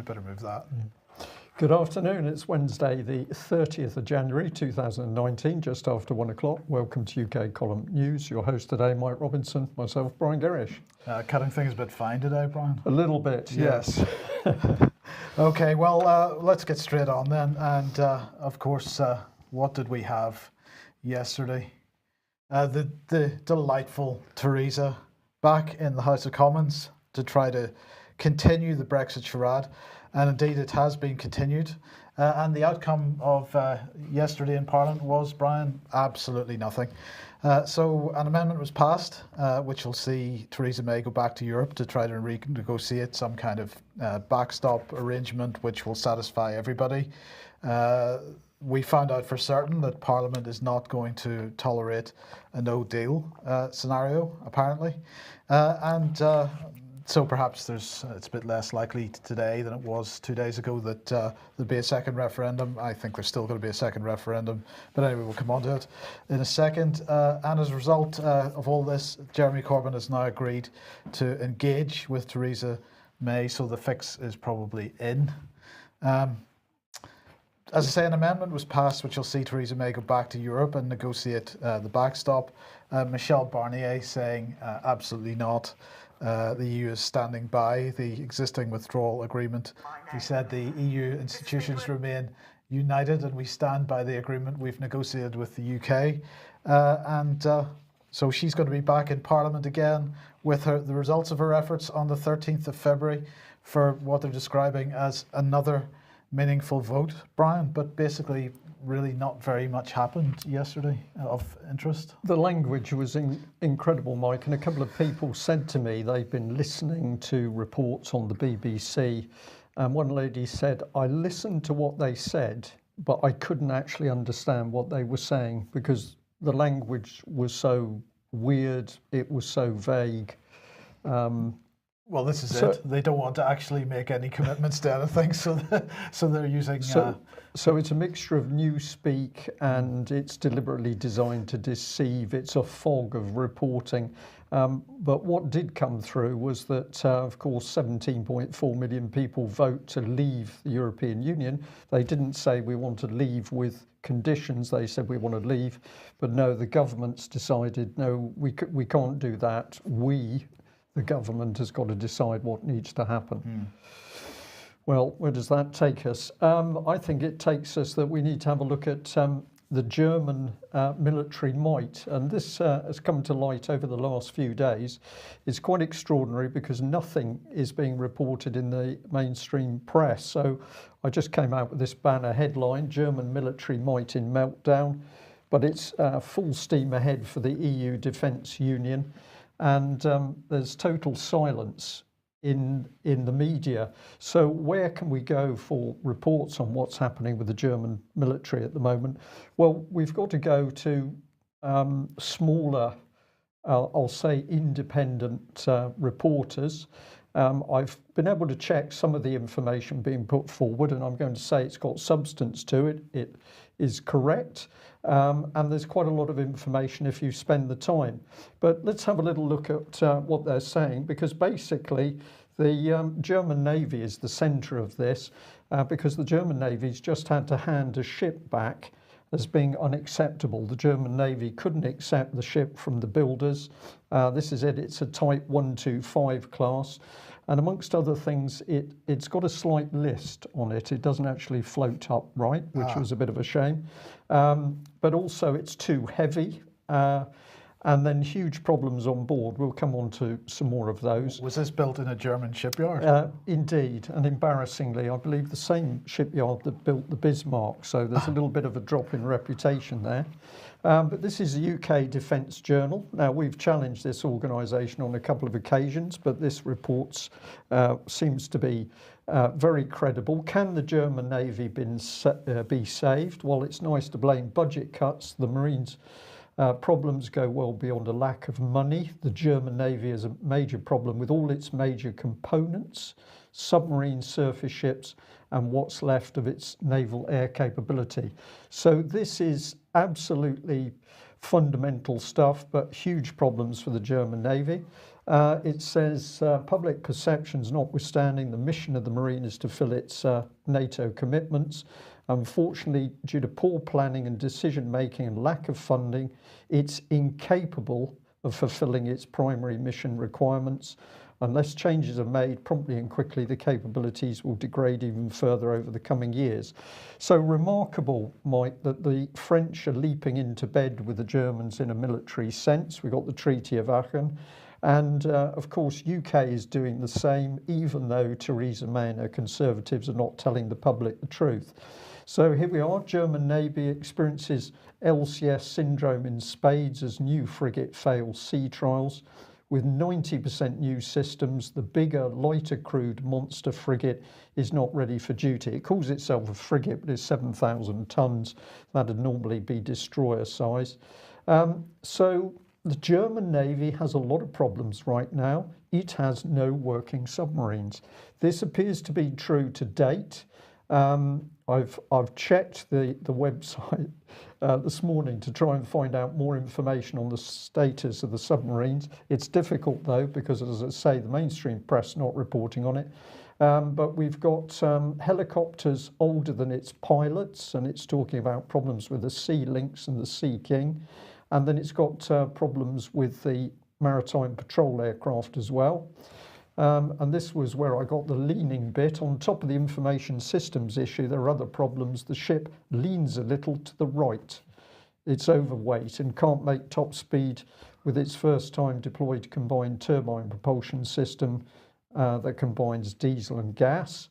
we better move that. Good afternoon. It's Wednesday, the 30th of January 2019, just after 1 o'clock. Welcome to UK Column News. Your host today, Mike Robinson, myself, Brian Gerrish. Cutting things a bit fine today, Brian? A little bit, yes. Okay, well, let's get straight on then. And of course, what did we have yesterday? The delightful Theresa back in the House of Commons to try to continue the Brexit charade. And indeed, it has been continued. And the outcome of yesterday in Parliament was, Brian, absolutely nothing. So an amendment was passed, which will see Theresa May go back to Europe to try to renegotiate some kind of backstop arrangement which will satisfy everybody. We found out for certain that Parliament is not going to tolerate a no-deal scenario, apparently. So perhaps it's a bit less likely today than it was 2 days ago that there'll be a second referendum. I think there's still going to be a second referendum, but anyway, we'll come on to it in a second. And as a result of all this, Jeremy Corbyn has now agreed to engage with Theresa May, so the fix is probably in. As I say, an amendment was passed which will see Theresa May go back to Europe and negotiate the backstop. Michel Barnier saying absolutely not. The EU is standing by the existing withdrawal agreement. He said the EU institutions remain united and we stand by the agreement we've negotiated with the UK. So she's going to be back in Parliament again with the results of her efforts on the 13th of February for what they're describing as another meaningful vote, Brian, but basically really not very much happened yesterday of interest. The language was incredible, Mike, and a couple of people said to me they've been listening to reports on the BBC, and one lady said, I listened to what they said, but I couldn't actually understand what they were saying because the language was so weird, it was so vague. Well, this is it. They don't want to actually make any commitments to anything, so they're using... So it's a mixture of newspeak and it's deliberately designed to deceive. It's a fog of reporting. But what did come through was that, of course, 17.4 million people vote to leave the European Union. They didn't say we want to leave with conditions. They said we want to leave. But no, the government's decided, no, we can't do that. The government has got to decide what needs to happen. Well, where does that take us? I think it takes us that we need to have a look at the German military might. And this has come to light over the last few days. It's quite extraordinary because nothing is being reported in the mainstream press. So I just came out with this banner headline, German military might in meltdown. But it's full steam ahead for the EU Defence Union. And there's total silence in the media. So where can we go for reports on what's happening with the German military at the moment? Well, we've got to go to smaller, I'll say independent reporters. I've been able to check some of the information being put forward, and I'm going to say it's got substance to it. It is correct. And there's quite a lot of information if you spend the time. But let's have a little look at what they're saying, because basically the German Navy is the centre of this, because the German Navy's just had to hand a ship back as being unacceptable. The German Navy couldn't accept the ship from the builders. This is it, it's a Type 125 class. And amongst other things, it's got a slight list on it. It doesn't actually float upright, which was a bit of a shame. But also it's too heavy. And then huge problems on board. We'll come on to some more of those. Was this built in a German shipyard? Indeed, and embarrassingly, I believe the same shipyard that built the Bismarck, so there's a little bit of a drop in reputation there. But this is the UK Defence Journal. Now, we've challenged this organisation on a couple of occasions, but this report seems to be very credible. Can the German Navy be saved? Well, it's nice to blame budget cuts. The Marines problems go well beyond a lack of money. The German Navy has a major problem with all its major components, submarine, surface ships, and what's left of its naval air capability. So this is absolutely fundamental stuff, but huge problems for the German Navy. It says, public perceptions notwithstanding, the mission of the Marine is to fill its NATO commitments. Unfortunately, due to poor planning and decision making and lack of funding, it's incapable of fulfilling its primary mission requirements. Unless changes are made promptly and quickly, the capabilities will degrade even further over the coming years. So remarkable, Mike, that the French are leaping into bed with the Germans in a military sense. We got the Treaty of Aachen. And of course, UK is doing the same, even though Theresa May and her Conservatives are not telling the public the truth. So here we are, German Navy experiences LCS syndrome in spades as new frigate fails sea trials. With 90% new systems, the bigger, lighter crewed monster frigate is not ready for duty. It calls itself a frigate, but it's 7,000 tons. That'd normally be destroyer size. So the German Navy has a lot of problems right now. It has no working submarines. This appears to be true to date. I've checked the website this morning to try and find out more information on the status of the submarines. It's difficult though, because as I say, the mainstream press not reporting on it. But we've got helicopters older than its pilots, and it's talking about problems with the Sea Lynx and the Sea King. And then it's got problems with the maritime patrol aircraft as well. And this was where I got the leaning bit. On top of the information systems issue, there are other problems. The ship leans a little to the right. It's overweight and can't make top speed with its first time deployed combined turbine propulsion system that combines diesel and gas.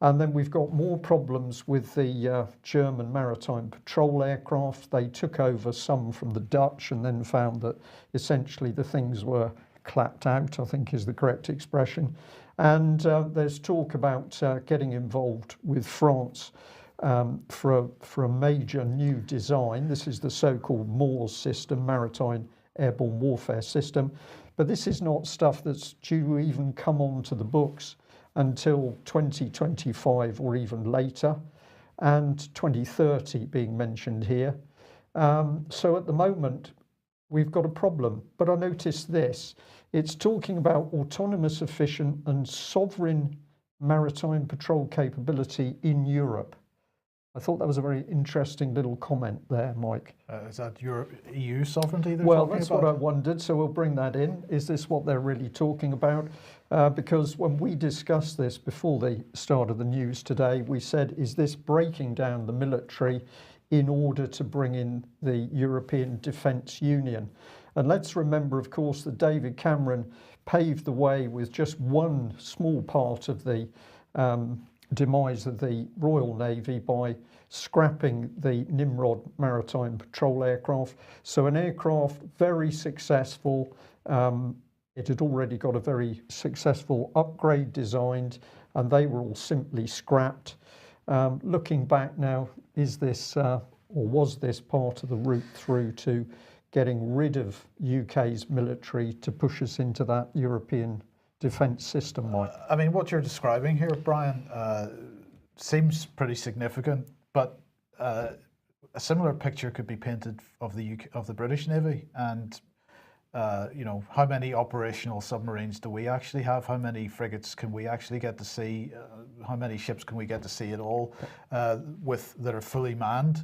And then we've got more problems with the German maritime patrol aircraft. They took over some from the Dutch and then found that essentially the things were clapped out, I think is the correct expression. And there's talk about getting involved with France for a major new design. This is the so-called MAWS system, Maritime Airborne Warfare System. But this is not stuff that's due to even come onto the books until 2025 or even later, and 2030 being mentioned here. So at the moment, we've got a problem. But I noticed this. It's talking about autonomous, efficient and sovereign maritime patrol capability in Europe. I thought that was a very interesting little comment there, Mike. Is that your EU sovereignty they're Well, talking that's about? what I wondered, so we'll bring that in. Is this what they're really talking about? Because when we discussed this before the start of the news today, we said, is this breaking down the military in order to bring in the European Defence Union? And let's remember, of course, that David Cameron paved the way with just one small part of the demise of the Royal Navy by scrapping the Nimrod maritime patrol aircraft. So an aircraft very successful. It had already got a very successful upgrade designed, and they were all simply scrapped. Looking back now, is this or was this part of the route through to getting rid of UK's military to push us into that European defence system, Mike? I mean, what you're describing here, Brian, seems pretty significant, but a similar picture could be painted of the British Navy, and you know, how many operational submarines do we actually have? How many frigates can we actually get to see? How many ships can we get to see at all that are fully manned?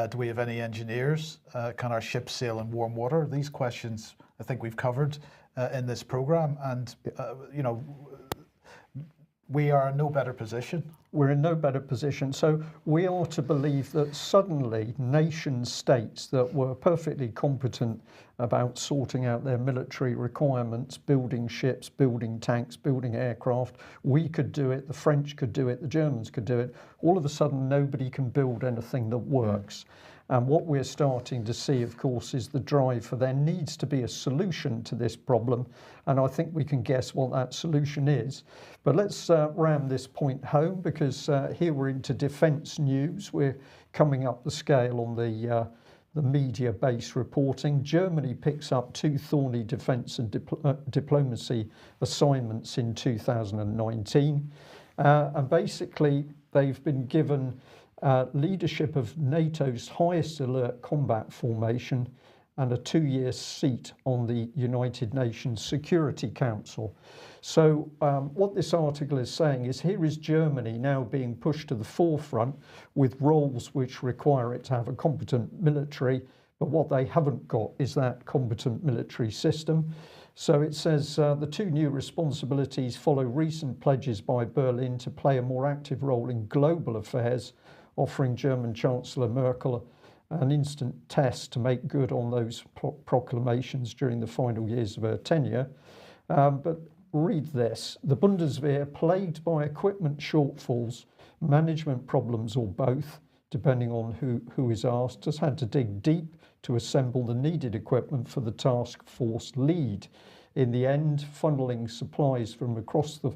Do we have any engineers? Can our ships sail in warm water? These questions I think we've covered in this program, and you know, we are in no better position. We're in no better position. So we are to believe that suddenly nation states that were perfectly competent about sorting out their military requirements, building ships, building tanks, building aircraft, we could do it, the French could do it, the Germans could do it. All of a sudden, nobody can build anything that works. And what we're starting to see, of course, is the drive for there needs to be a solution to this problem. And I think we can guess what that solution is. But let's ram this point home, because here we're into defence news. We're coming up the scale on the media-based reporting. Germany picks up 2 thorny defence and diplomacy assignments in 2019. And basically, they've been given leadership of NATO's highest alert combat formation and a 2-year seat on the United Nations Security Council. So what this article is saying is here is Germany now being pushed to the forefront with roles which require it to have a competent military, but what they haven't got is that competent military system. So it says the 2 new responsibilities follow recent pledges by Berlin to play a more active role in global affairs, offering German Chancellor Merkel an instant test to make good on those proclamations during the final years of her tenure. But read this: the Bundeswehr, plagued by equipment shortfalls, management problems, or both, depending on who is asked, has had to dig deep to assemble the needed equipment for the task force lead. In the end, funneling supplies from across the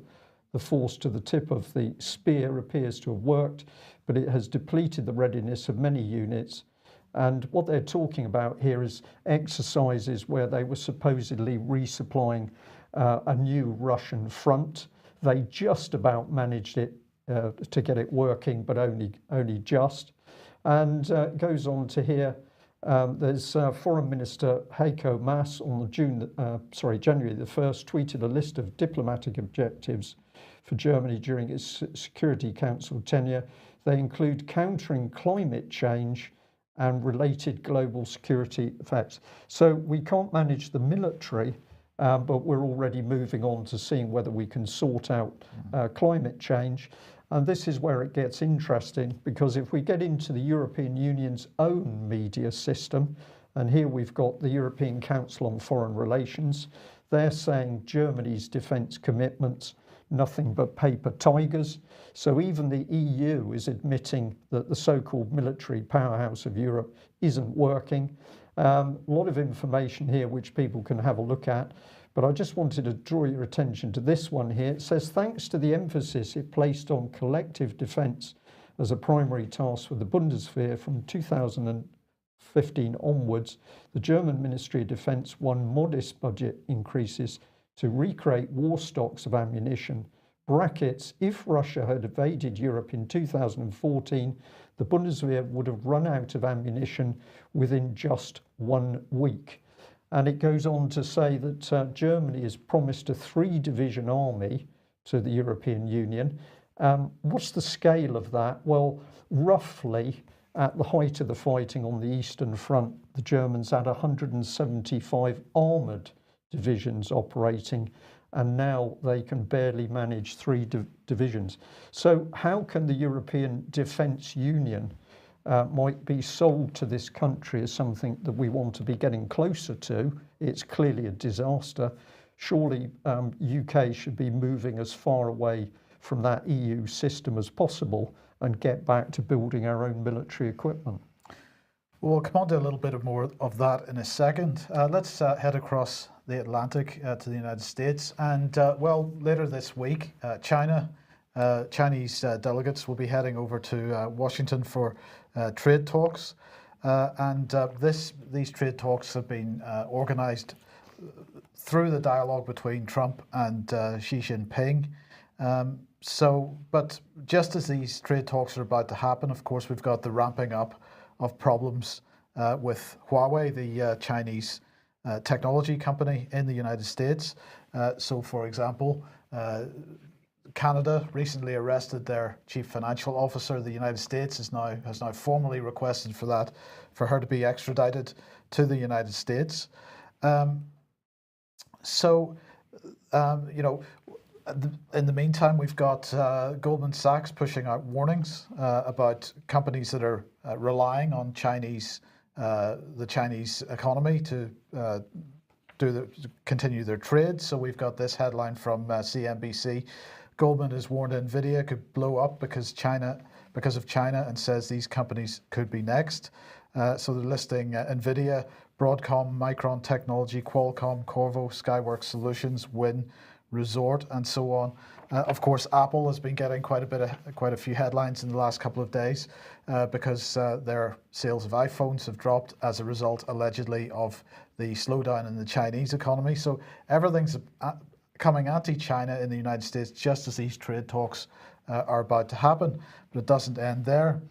force to the tip of the spear appears to have worked, but it has depleted the readiness of many units. And what they're talking about here is exercises where they were supposedly resupplying a new Russian front. They just about managed it to get it working, but only just. And it goes on to here. There's Foreign Minister Heiko Maas on January the 1st tweeted a list of diplomatic objectives for Germany during its Security Council tenure. They include countering climate change and related global security effects. So we can't manage the military, but we're already moving on to seeing whether we can sort out climate change. And this is where it gets interesting, because if we get into the European Union's own media system, and here we've got the European Council on Foreign Relations, they're saying Germany's defence commitments, nothing but paper tigers. So even the EU is admitting that the so-called military powerhouse of Europe isn't working. A lot of information here which people can have a look at, but I just wanted to draw your attention to this one here. It says, thanks to the emphasis it placed on collective defence as a primary task for the Bundeswehr from 2015 onwards, the German Ministry of Defence won modest budget increases to recreate war stocks of ammunition. Brackets, if Russia had invaded Europe in 2014, the Bundeswehr would have run out of ammunition within just 1 week. And it goes on to say that Germany has promised a 3-division army to the European Union. What's the scale of that? Well, roughly at the height of the fighting on the Eastern Front, the Germans had 175 armoured divisions operating, and now they can barely manage 3 divisions. So how can the European Defence Union might be sold to this country as something that we want to be getting closer to? It's clearly a disaster. Surely UK should be moving as far away from that EU system as possible and get back to building our own military equipment. We'll come on to a little bit more of that in a second. Let's head across the Atlantic to the United States. And well, later this week, Chinese delegates will be heading over to Washington for trade talks. These trade talks have been organized through the dialogue between Trump and Xi Jinping. But just as these trade talks are about to happen, of course, we've got the ramping up of problems with Huawei, the Chinese technology company in the United States. So, for example, Canada recently arrested their chief financial officer. The United States has now formally requested for her to be extradited to the United States. In the meantime, we've got Goldman Sachs pushing out warnings about companies that are relying on the Chinese economy to continue their trade. So we've got this headline from CNBC. Goldman has warned Nvidia could blow up because of China, and says these companies could be next. So they're listing Nvidia, Broadcom, Micron Technology, Qualcomm, Qorvo, Skyworks Solutions, Win, Resort, and so on. Of course, Apple has been getting quite a few headlines in the last couple of days because their sales of iPhones have dropped as a result, allegedly, of the slowdown in the Chinese economy. So everything's coming anti-China in the United States just as these trade talks are about to happen. But it doesn't end there.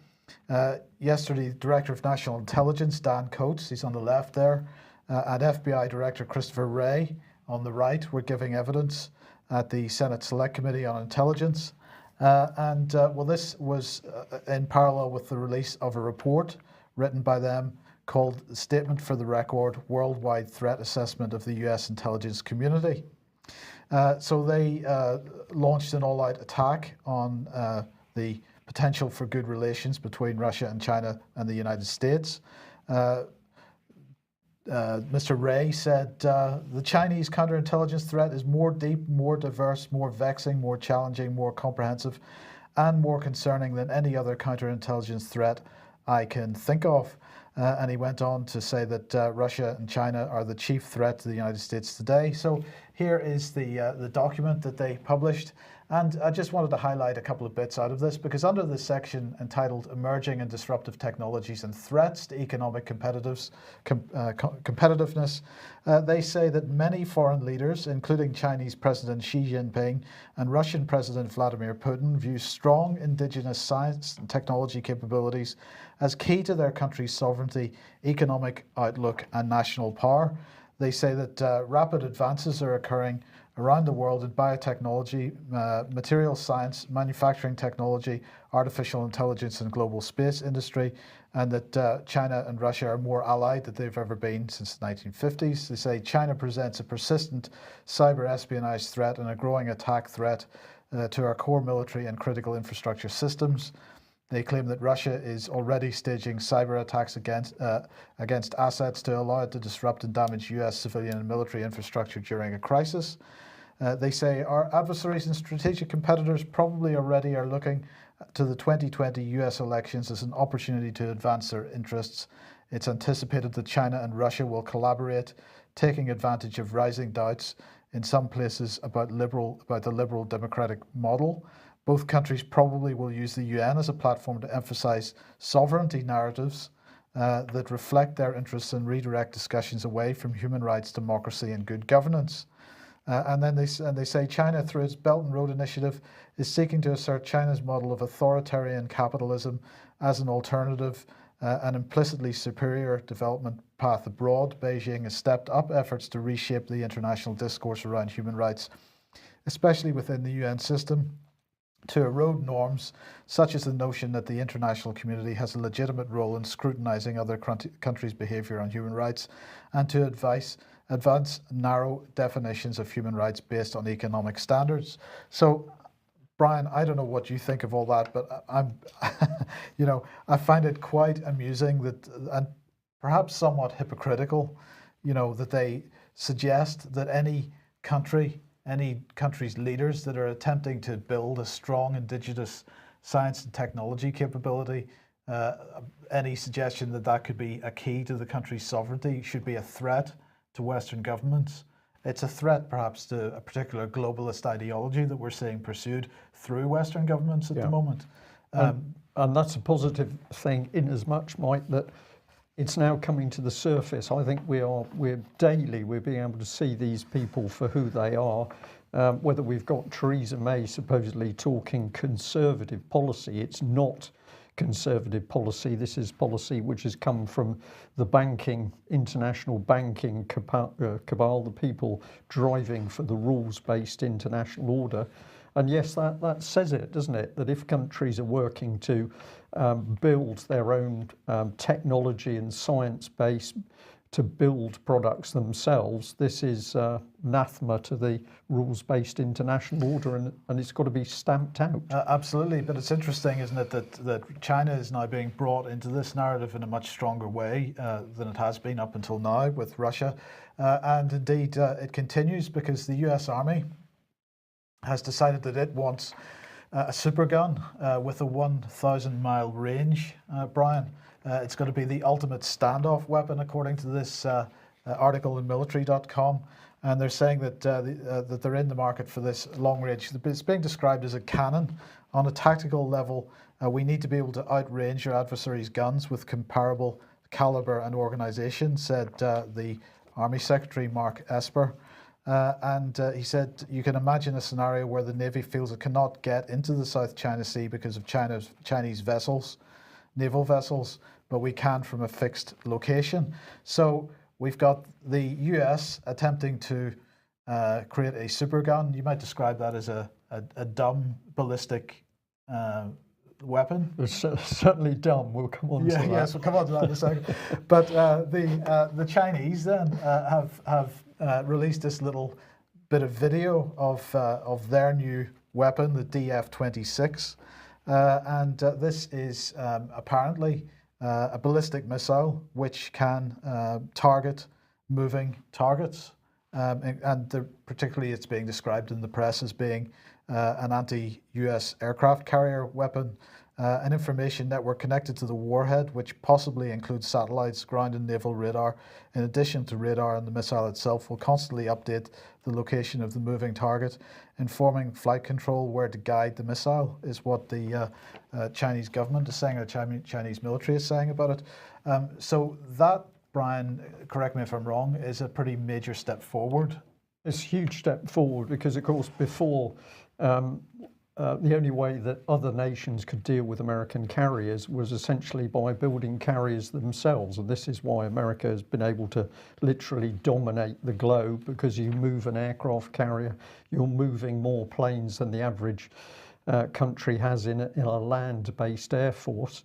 Yesterday, Director of National Intelligence, Dan Coates, he's on the left there, and FBI Director Christopher Wray on the right were giving evidence at the Senate Select Committee on Intelligence. Well, this was in parallel with the release of a report written by them called Statement for the Record, Worldwide Threat Assessment of the U.S. Intelligence Community. So they launched an all-out attack on the potential for good relations between Russia and China and the United States. Mr. Wray said the Chinese counterintelligence threat is more deep, more diverse, more vexing, more challenging, more comprehensive, and more concerning than any other counterintelligence threat I can think of. And he went on to say that Russia and China are the chief threat to the United States today. So here is the document that they published. And I just wanted to highlight a couple of bits out of this, because under this section entitled Emerging and Disruptive Technologies and Threats to Economic Competitiveness, they say that many foreign leaders, including Chinese President Xi Jinping and Russian President Vladimir Putin, view strong indigenous science and technology capabilities as key to their country's sovereignty, economic outlook, and national power. They say that rapid advances are occurring around the world in biotechnology, material science, manufacturing technology, artificial intelligence, and global space industry, and that China and Russia are more allied than they've ever been since the 1950s. They say China presents a persistent cyber espionage threat and a growing attack threat to our core military and critical infrastructure systems. They claim that Russia is already staging cyber attacks against assets to allow it to disrupt and damage US civilian and military infrastructure during a crisis. They say our adversaries and strategic competitors probably already are looking to the 2020 US elections as an opportunity to advance their interests. It's anticipated that China and Russia will collaborate, taking advantage of rising doubts in some places about the liberal democratic model. Both countries probably will use the UN as a platform to emphasize sovereignty narratives that reflect their interests and redirect discussions away from human rights, democracy, and good governance. And then they say China, through its Belt and Road Initiative, is seeking to assert China's model of authoritarian capitalism as an alternative, an implicitly superior development path abroad. Beijing has stepped up efforts to reshape the international discourse around human rights, especially within the UN system, to erode norms such as the notion that the international community has a legitimate role in scrutinizing other countries' behavior on human rights, and to advance narrow definitions of human rights based on economic standards. So, Brian, I don't know what you think of all that, but I find it quite amusing that, and perhaps somewhat hypocritical, that they suggest that any country's leaders that are attempting to build a strong indigenous science and technology capability, any suggestion that that could be a key to the country's sovereignty should be a threat to Western governments. It's a threat perhaps to a particular globalist ideology that we're seeing pursued through Western governments at the moment. And that's a positive thing in as much, Mike, that it's now coming to the surface. I think we're being able to see these people for who they are. Whether we've got Theresa May supposedly talking conservative policy, it's not conservative policy. This is policy which has come from the international banking cabal, the people driving for the rules-based international order. And yes, that says it, doesn't it? That if countries are working to build their own technology and science base to build products themselves, this is anathema to the rules-based international order, and it's got to be stamped out. Absolutely, but it's interesting, isn't it, that China is now being brought into this narrative in a much stronger way than it has been up until now with Russia. And indeed, it continues because the US Army has decided that it wants a super gun with a 1,000-mile range, Brian. It's going to be the ultimate standoff weapon, according to this article in military.com. And they're saying that that they're in the market for this long range. It's being described as a cannon. On a tactical level, we need to be able to outrange our adversaries' guns with comparable caliber and organization, said the Army Secretary Mark Esper. And he said, you can imagine a scenario where the Navy feels it cannot get into the South China Sea because of Chinese vessels. naval vessels, but we can from a fixed location. So we've got the US attempting to create a super gun. You might describe that as a dumb ballistic weapon. It's certainly dumb. We'll come on to that. Yes, we'll come on to that in a second. But the Chinese then have released this little bit of video of their new weapon, the DF-26, and this is apparently a ballistic missile which can target moving targets, and particularly it's being described in the press as being an anti-US aircraft carrier weapon, an information network connected to the warhead, which possibly includes satellites, ground and naval radar. In addition to radar, and the missile itself will constantly update the location of the moving target, informing flight control where to guide the missile, is what the Chinese government is saying, or Chinese military is saying about it. So that, Brian, correct me if I'm wrong, is a pretty major step forward. It's a huge step forward because, of course, before the only way that other nations could deal with American carriers was essentially by building carriers themselves. And this is why America has been able to literally dominate the globe, because you move an aircraft carrier, you're moving more planes than the average country has in a land-based air force.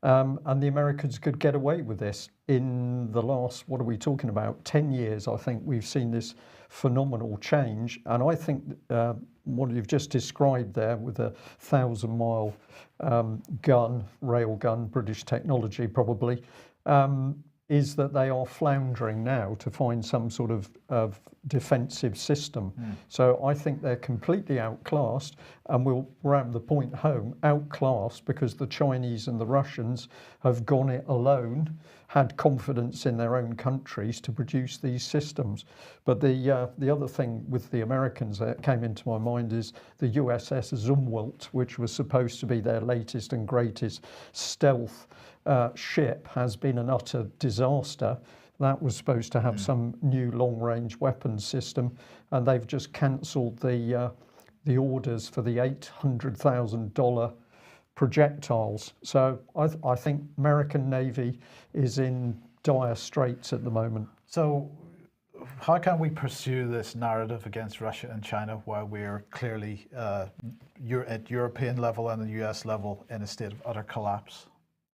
And the Americans could get away with this. In the last, what are we talking about, 10 years, I think we've seen this phenomenal change. And I think what you've just described there with a 1,000-mile rail gun, British technology probably, is that they are floundering now to find some sort of defensive system. So I think they're completely outclassed, and we'll ram the point home, outclassed because the Chinese and the Russians have gone it alone, had confidence in their own countries to produce these systems. But the other thing with the Americans that came into my mind is the USS Zumwalt, which was supposed to be their latest and greatest stealth ship, has been an utter disaster. That was supposed to have some new long-range weapons system, and they've just cancelled the orders for the $800,000 projectiles. So I think American Navy is in dire straits at the moment. So how can we pursue this narrative against Russia and China while we're clearly at European level and the US level in a state of utter collapse?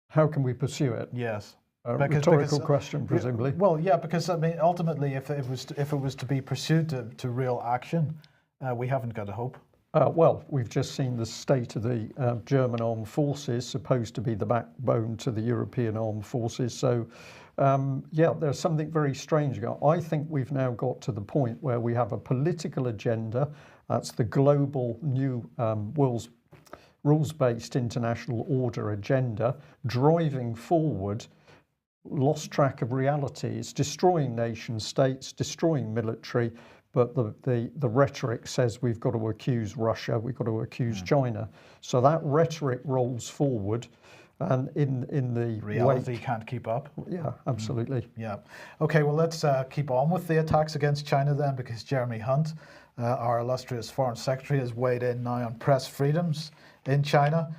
How can we pursue it? Yes. Rhetorical question, presumably. Well, yeah, because I mean, ultimately, if it was to be pursued to real action, we haven't got a hope. Well, we've just seen the state of the German armed forces, supposed to be the backbone to the European armed forces. So, yeah, there's something very strange going on. I think we've now got to the point where we have a political agenda. That's the global new rules-based international order agenda driving forward. Lost track of reality. It's destroying nation states, destroying military, but the rhetoric says we've got to accuse Russia, we've got to accuse China. So that rhetoric rolls forward, and in the reality can't keep up. Yeah, absolutely. Yeah. Okay, well, let's keep on with the attacks against China then, because Jeremy Hunt, our illustrious Foreign Secretary, has weighed in now on press freedoms in China.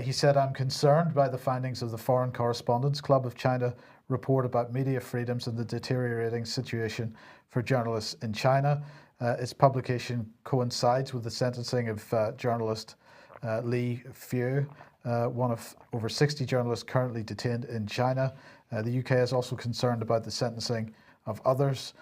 He said, "I'm concerned by the findings of the Foreign Correspondents Club of China report about media freedoms and the deteriorating situation for journalists in China. Its publication coincides with the sentencing of journalist Li Fu, one of over 60 journalists currently detained in China. The UK is also concerned about the sentencing of others.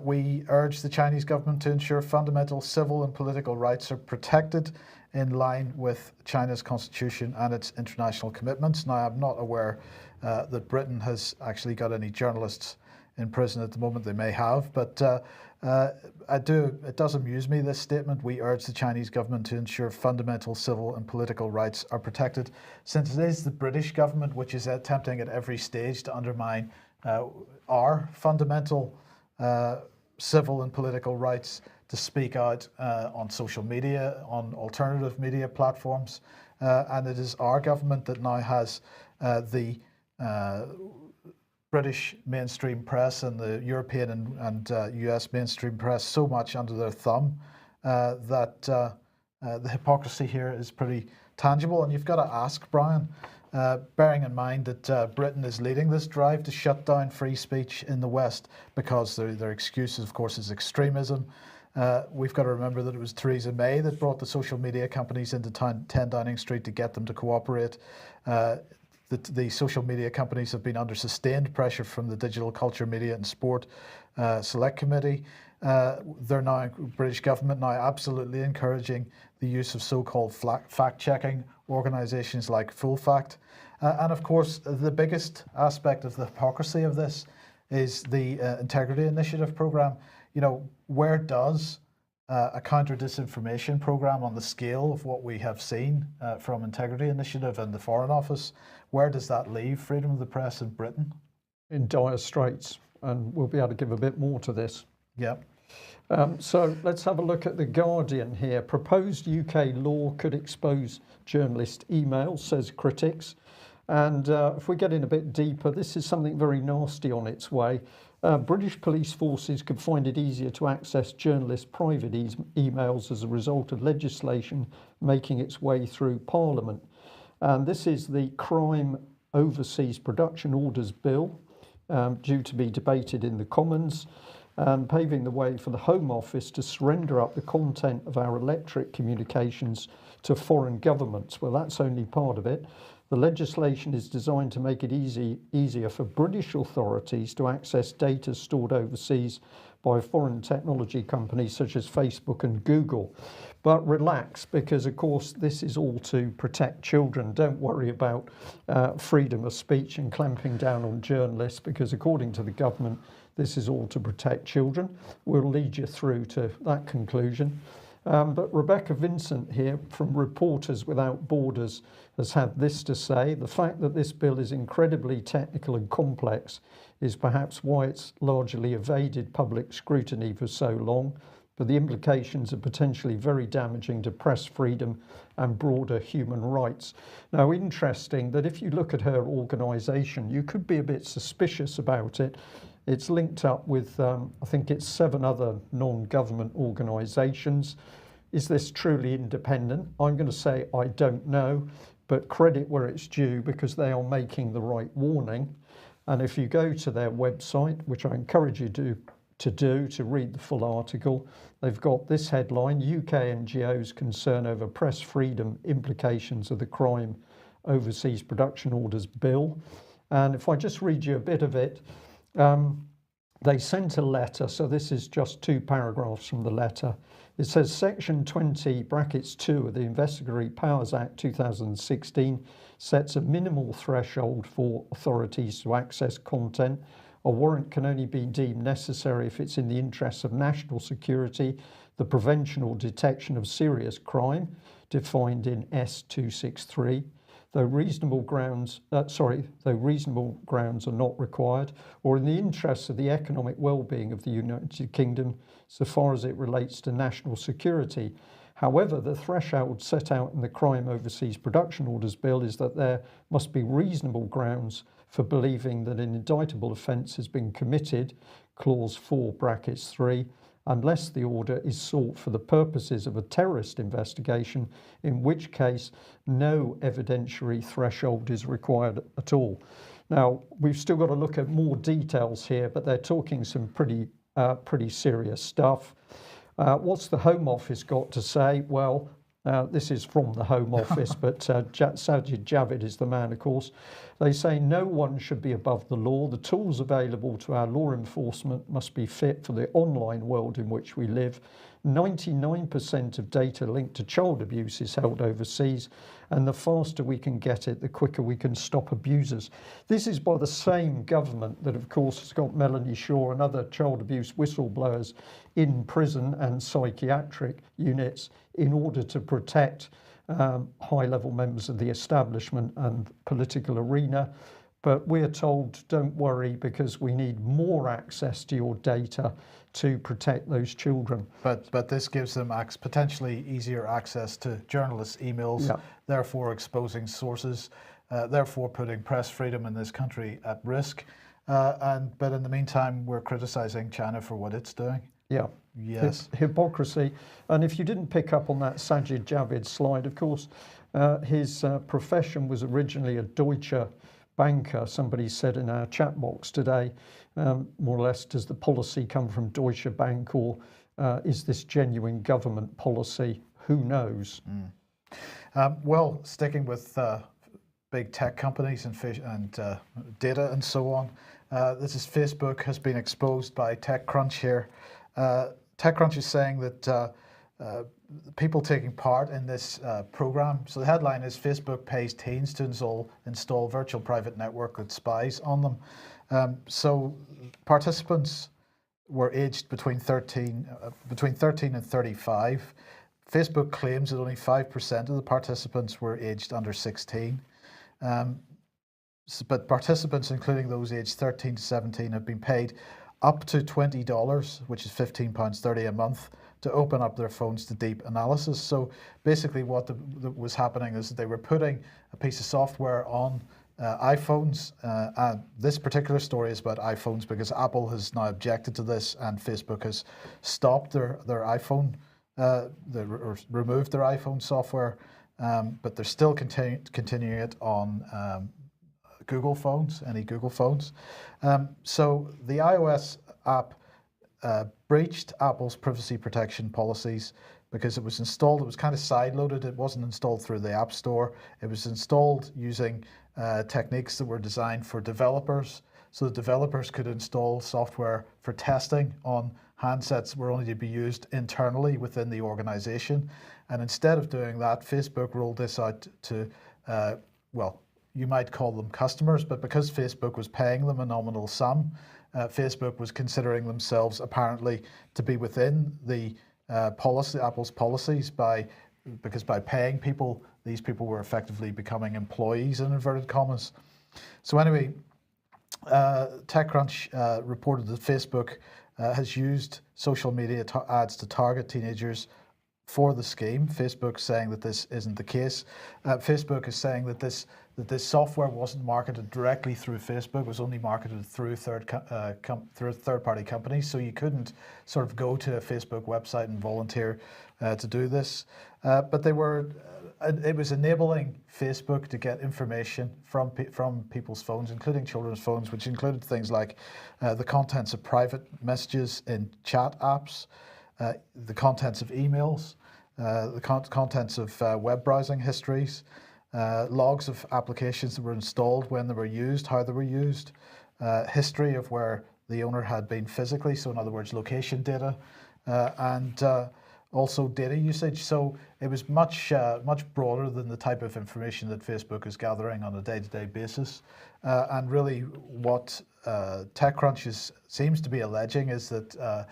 We urge the Chinese government to ensure fundamental civil and political rights are protected in line with China's constitution and its international commitments." Now, I'm not aware that Britain has actually got any journalists in prison at the moment. They may have, but it does amuse me, this statement. "We urge the Chinese government to ensure fundamental civil and political rights are protected," since it is the British government which is attempting at every stage to undermine our fundamental civil and political rights to speak out on social media, on alternative media platforms. And it is our government that now has the British mainstream press and the European and US mainstream press so much under their thumb that the hypocrisy here is pretty tangible. And you've got to ask, Brian, bearing in mind that Britain is leading this drive to shut down free speech in the West because their excuse, of course, is extremism. We've got to remember that it was Theresa May that brought the social media companies into 10 Downing Street to get them to cooperate. The social media companies have been under sustained pressure from the Digital Culture, Media and Sport Select Committee. They're now, British government now absolutely encouraging the use of so-called fact-checking organisations like Full Fact. And of course, the biggest aspect of the hypocrisy of this is the Integrity Initiative programme. You know, where does a counter-disinformation programme on the scale of what we have seen from Integrity Initiative and the Foreign Office, where does that leave freedom of the press in Britain? In dire straits, and we'll be able to give a bit more to this. Yeah. So let's have a look at The Guardian here. Proposed UK law could expose journalist emails, says critics. And if we get in a bit deeper, this is something very nasty on its way. British police forces could find it easier to access journalists' private emails as a result of legislation making its way through Parliament. And this is the Crime Overseas Production Orders Bill, due to be debated in the Commons, paving the way for the Home Office to surrender up the content of our electronic communications to foreign governments. Well, that's only part of it. The legislation is designed to make it easier for British authorities to access data stored overseas by foreign technology companies such as Facebook and Google. But relax, because of course this is all to protect children. Don't worry about freedom of speech and clamping down on journalists, because according to the government, this is all to protect children. We'll lead you through to that conclusion. But Rebecca Vincent here from Reporters Without Borders has had this to say: the fact that this bill is incredibly technical and complex is perhaps why it's largely evaded public scrutiny for so long, but the implications are potentially very damaging to press freedom and broader human rights. Now, interesting that if you look at her organisation, you could be a bit suspicious about it. It's linked up with, I think it's 7 other non-government organisations. Is this truly independent? I'm going to say I don't know, but credit where it's due, because they are making the right warning. And if you go to their website, which I encourage you to read the full article, they've got this headline: UK NGOs concern over press freedom implications of the Crime Overseas Production Orders Bill. And if I just read you a bit of it, they sent a letter, so this is just 2 paragraphs from the letter. It says Section 20(2) of the Investigatory Powers Act 2016 sets a minimal threshold for authorities to access content. A warrant can only be deemed necessary if it's in the interests of national security, the prevention or detection of serious crime, defined in S263. Though reasonable grounds are not required, or in the interests of the economic well-being of the United Kingdom, so far as it relates to national security. However, the threshold set out in the Crime Overseas Production Orders Bill is that there must be reasonable grounds for believing that an indictable offence has been committed, clause 4(3), unless the order is sought for the purposes of a terrorist investigation, in which case no evidentiary threshold is required at all. Now, we've still got to look at more details here, but they're talking some pretty serious stuff. What's the Home Office got to say? Well, this is from the Home Office, but Sajid Javid is the man, of course. They say no one should be above the law. The tools available to our law enforcement must be fit for the online world in which we live. 99% of data linked to child abuse is held overseas, and the faster we can get it, the quicker we can stop abusers. This is by the same government that, of course, has got Melanie Shaw and other child abuse whistleblowers in prison and psychiatric units in order to protect high-level members of the establishment and political arena. But we're told, don't worry, because we need more access to your data to protect those children. But this gives them potentially easier access to journalists' emails, Yeah. therefore exposing sources, therefore putting press freedom in this country at risk. But in the meantime, we're criticising China for what it's doing. Yeah. Yes. Hypocrisy. And if you didn't pick up on that Sajid Javid slide, of course, his profession was originally a Deutsche banker. Somebody said in our chat box today, more or less, does the policy come from Deutsche Bank, or is this genuine government policy? Who knows? Well, sticking with big tech companies and data and so on, this is Facebook has been exposed by TechCrunch here. TechCrunch is saying that people taking part in this program. So the headline is Facebook pays teens to install virtual private network that spies on them. So participants were aged between 13 and 35. Facebook claims that only 5% of the participants were aged under 16. But participants, including those aged 13 to 17, have been paid up to $20, which is £15.30 a month, to open up their phones to deep analysis. So basically what was happening is that they were putting a piece of software on iPhones. And this particular story is about iPhones because Apple has now objected to this, and Facebook has stopped their iPhone, or removed their iPhone software, but they're still continuing it on Google phones, any Google phones. So the iOS app breached Apple's privacy protection policies because it was installed, it was kind of side-loaded, it wasn't installed through the App Store, it was installed using techniques that were designed for developers, so that developers could install software for testing on handsets that were only to be used internally within the organization. And instead of doing that, Facebook rolled this out to, well, you might call them customers, but because Facebook was paying them a nominal sum, Facebook was considering themselves apparently to be within the Apple's policies because by paying people, these people were effectively becoming employees in inverted commas. So anyway, TechCrunch reported that Facebook has used social media ads to target teenagers for the scheme. Facebook saying that this isn't the case. Facebook is saying that this software wasn't marketed directly through Facebook. It was only marketed through third-party companies. So you couldn't sort of go to a Facebook website and volunteer to do this. But they were. It was enabling Facebook to get information from people's phones, including children's phones, which included things like the contents of private messages in chat apps, the contents of emails, the contents of web browsing histories, logs of applications that were installed, when they were used, how they were used, history of where the owner had been physically, so in other words, location data, and also data usage. So it was much broader than the type of information that Facebook is gathering on a day-to-day basis. And really what TechCrunch seems to be alleging is that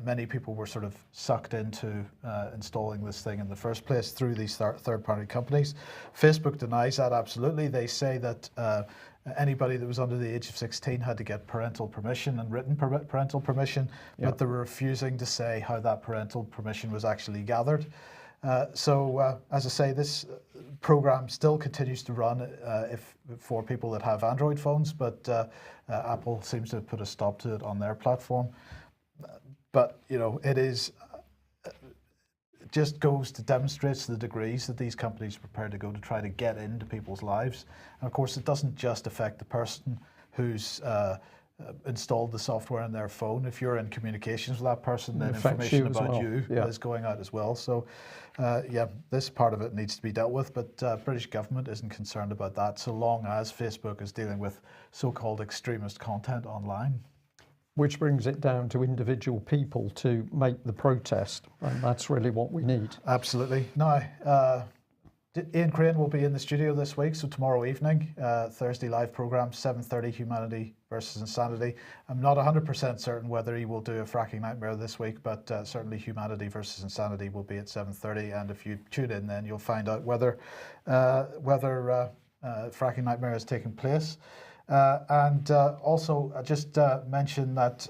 many people were sort of sucked into installing this thing in the first place through these third-party companies. Facebook denies that absolutely. They say that anybody that was under the age of 16 had to get parental permission and written parental permission, but they were refusing to say how that parental permission was actually gathered. So as I say, this program still continues to run for people that have Android phones, but Apple seems to have put a stop to it on their platform. But you know, it just goes to demonstrates the degrees that these companies are prepared to go to try to get into people's lives. And of course, it doesn't just affect the person who's installed the software in their phone. If you're in communications with that person, then information about you is going out as well. So yeah, this part of it needs to be dealt with, but British government isn't concerned about that so long as Facebook is dealing with so-called extremist content online. Which brings it down to individual people to make the protest, and that's really what we need. Absolutely. Now, Ian Crane will be in the studio this week, so tomorrow evening, Thursday live programme, 7:30, Humanity versus Insanity. I'm not 100% certain whether he will do a Fracking Nightmare this week, but certainly Humanity versus Insanity will be at 7:30, and if you tune in then you'll find out whether Fracking Nightmare has taken place. And also just mention that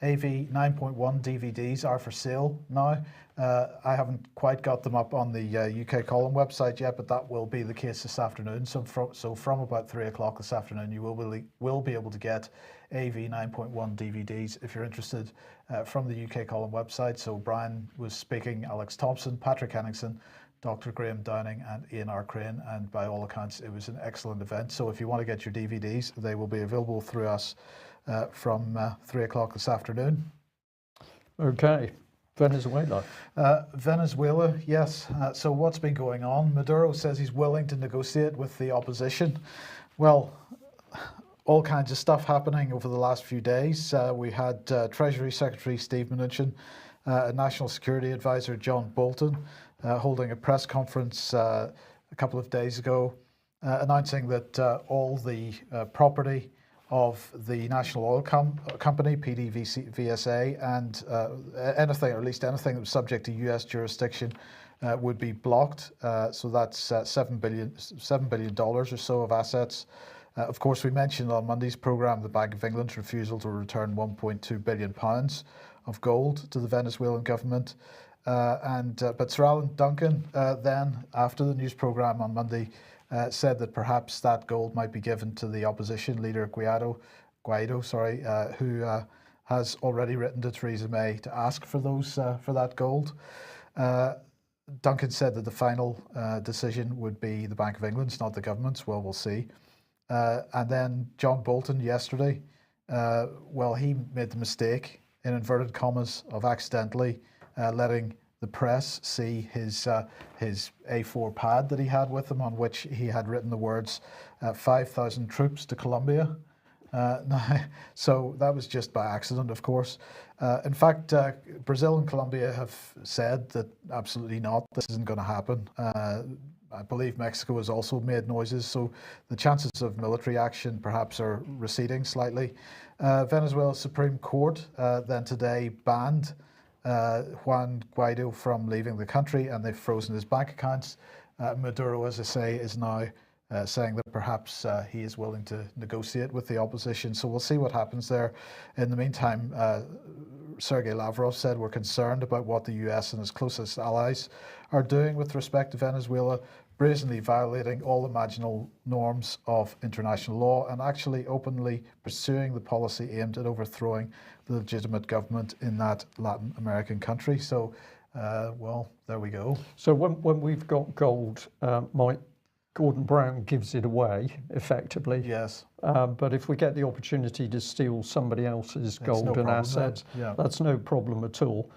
AV 9.1 DVDs are for sale now. I haven't quite got them up on the UK column website yet, but that will be the case this afternoon. So from about 3 o'clock this afternoon, you will be able to get AV 9.1 DVDs if you're interested from the UK column website. So Brian was speaking, Alex Thompson, Patrick Henningsen, Dr. Graham Downing and Ian R. Crane, and by all accounts it was an excellent event. So if you want to get your DVDs, they will be available through us from 3 o'clock this afternoon. Okay, Venezuela. Venezuela, yes. So what's been going on? Maduro says he's willing to negotiate with the opposition. Well, all kinds of stuff happening over the last few days. We had Treasury Secretary Steve Mnuchin, National Security Advisor John Bolton, holding a press conference a couple of days ago, announcing that all the property of the National Oil Company, PDVSA, and anything, or at least anything that was subject to US jurisdiction, would be blocked. So that's $7 billion or so of assets. Of course, we mentioned on Monday's programme the Bank of England's refusal to return £1.2 billion of gold to the Venezuelan government. But Sir Alan Duncan then, after the news programme on Monday, said that perhaps that gold might be given to the opposition leader Guaido, who has already written to Theresa May to ask for that gold. Duncan said that the final decision would be the Bank of England's, not the government's. Well, we'll see. And then John Bolton yesterday, he made the mistake, in inverted commas, of accidentally letting the press see his A4 pad that he had with him, on which he had written the words 5,000 troops to Colombia. So that was just by accident, of course. In fact, Brazil and Colombia have said that absolutely not, this isn't going to happen. I believe Mexico has also made noises, so the chances of military action perhaps are receding slightly. Venezuela's Supreme Court then today banned Juan Guaido from leaving the country, and they've frozen his bank accounts. Maduro, as I say, is now saying that perhaps he is willing to negotiate with the opposition. So we'll see what happens there. In the meantime, Sergei Lavrov said we're concerned about what the US and his closest allies are doing with respect to Venezuela, brazenly violating all imaginable norms of international law and actually openly pursuing the policy aimed at overthrowing the legitimate government in that Latin American country. So, there we go. So when we've got gold, Mike, Gordon Brown gives it away, effectively. Yes. But if we get the opportunity to steal somebody else's gold and assets, that's no problem at all.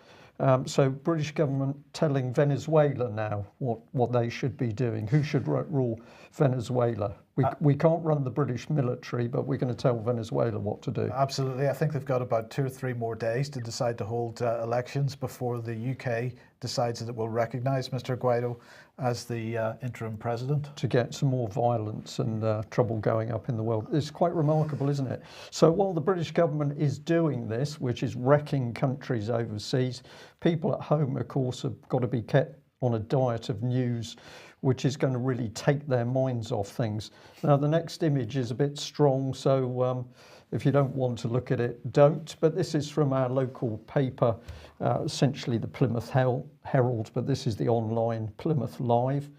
So British government telling Venezuela now what they should be doing. Who should rule Venezuela? We can't run the British military, but we're going to tell Venezuela what to do. Absolutely. I think they've got about 2 or 3 more days to decide to hold elections before the UK decides that it will recognise Mr. Guaido as the interim president. To get some more violence and trouble going up in the world. It's quite remarkable, isn't it? So while the British government is doing this, which is wrecking countries overseas, people at home, of course, have got to be kept on a diet of news which is going to really take their minds off things. Now, the next image is a bit strong, so if you don't want to look at it, don't. But this is from our local paper, essentially the Plymouth Herald, but this is the online Plymouth Live.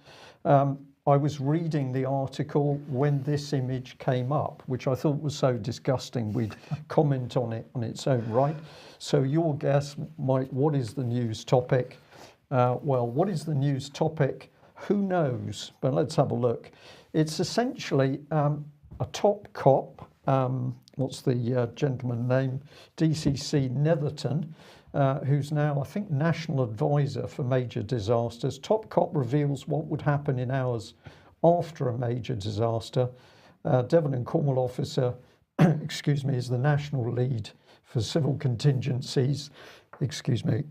I was reading the article when this image came up, which I thought was so disgusting, we'd comment on it on its own right. So your guess, Mike, what is the news topic? What is the news topic? Who knows? But let's have a look. It's essentially a top cop, what's the gentleman name? DCC Netherton, who's now, I think, National Advisor for Major Disasters. Top cop reveals what would happen in hours after a major disaster. Devon and Cornwall officer, excuse me, is the national lead for civil contingencies, excuse me,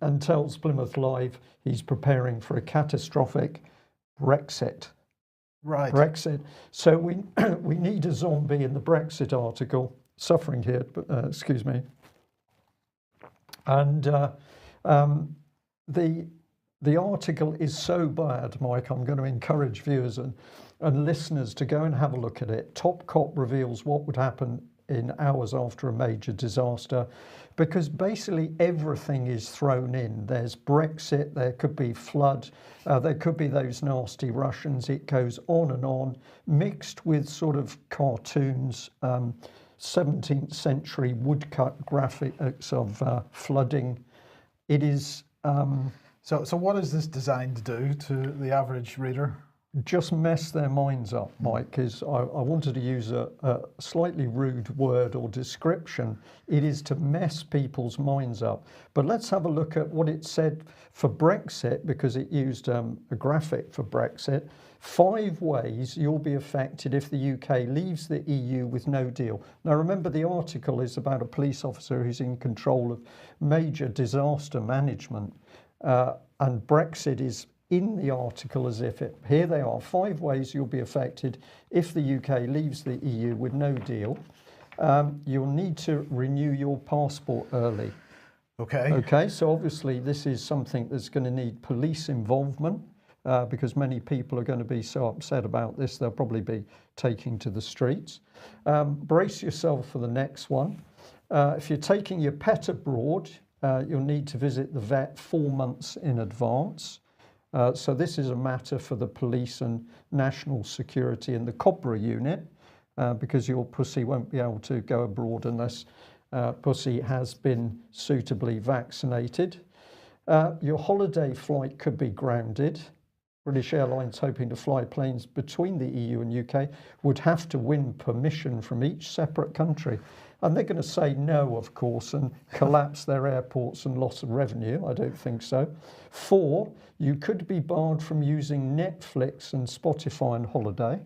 and tells Plymouth Live he's preparing for a catastrophic Brexit. Right. Brexit. So we need a zombie in the Brexit article. Suffering here, excuse me. And the article is so bad, Mike, I'm going to encourage viewers and listeners to go and have a look at it. Top cop reveals what would happen in hours after a major disaster, because basically everything is thrown in. There's Brexit, there could be flood, there could be those nasty Russians. It goes on, mixed with sort of cartoons, 17th century woodcut graphics of flooding. It is So what is this designed to do to the average reader? just mess their minds up, Mike, because I wanted to use a slightly rude word or description. It is to mess people's minds up. But let's have a look at what it said for Brexit, because it used a graphic for Brexit. 5 ways you'll be affected if the UK leaves the EU with no deal. Now remember, the article is about a police officer who's in control of major disaster management, and Brexit is in the article as if it, here they are, 5 ways you'll be affected if the UK leaves the EU with no deal. You'll need to renew your passport early. Okay, so obviously this is something that's going to need police involvement, because many people are going to be so upset about this, they'll probably be taking to the streets. Brace yourself for the next one. If you're taking your pet abroad, you'll need to visit the vet 4 months in advance. So this is a matter for the police and national security and the COBRA unit, because your pussy won't be able to go abroad unless pussy has been suitably vaccinated. Your holiday flight could be grounded. British Airlines, hoping to fly planes between the EU and UK, would have to win permission from each separate country. And they're going to say no, of course, and collapse their airports and loss of revenue. I don't think so. 4, you could be barred from using Netflix and Spotify on holiday.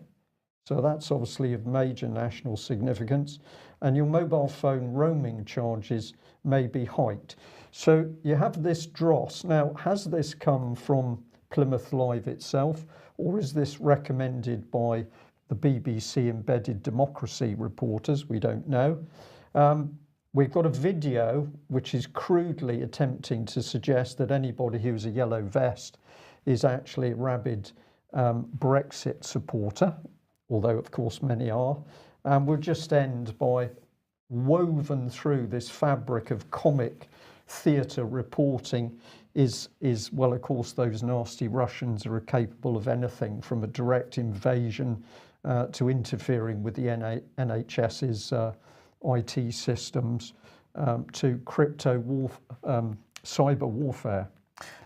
So that's obviously of major national significance. And your mobile phone roaming charges may be hiked. So you have this dross. Now, has this come from Plymouth Live itself, or is this recommended by the BBC embedded democracy reporters? We don't know. We've got a video which is crudely attempting to suggest that anybody who's a yellow vest is actually a rabid Brexit supporter, although of course many are. And we'll just end by, woven through this fabric of comic theatre reporting is well, of course, those nasty Russians are capable of anything from a direct invasion to interfering with the NHS's IT systems, to cyber warfare.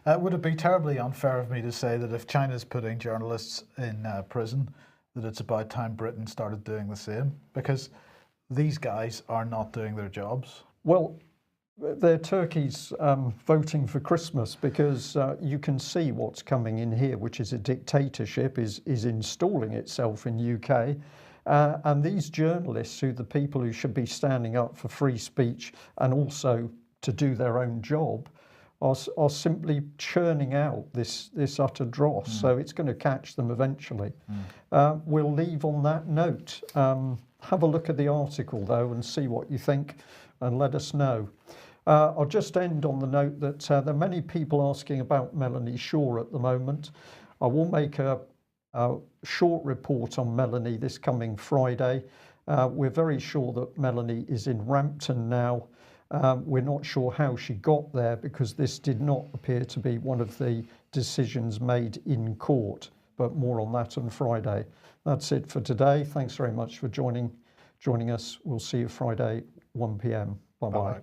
Would it be terribly unfair of me to say that if China's putting journalists in prison, that it's about time Britain started doing the same? Because these guys are not doing their jobs. Well, they're turkeys voting for Christmas, because you can see what's coming in here, which is a dictatorship is installing itself in UK. And these journalists, who the people who should be standing up for free speech and also to do their own job, are simply churning out this utter dross. So it's going to catch them eventually. We'll leave on that note. Have a look at the article though and see what you think, and let us know. I'll just end on the note that there are many people asking about Melanie Shaw at the moment. I will make a short report on Melanie this coming Friday. We're very sure that Melanie is in Rampton now. We're not sure how she got there, because this did not appear to be one of the decisions made in court, but more on that on Friday. That's it for today. Thanks very much for joining us. We'll see you Friday, 1 p.m. Bye-bye.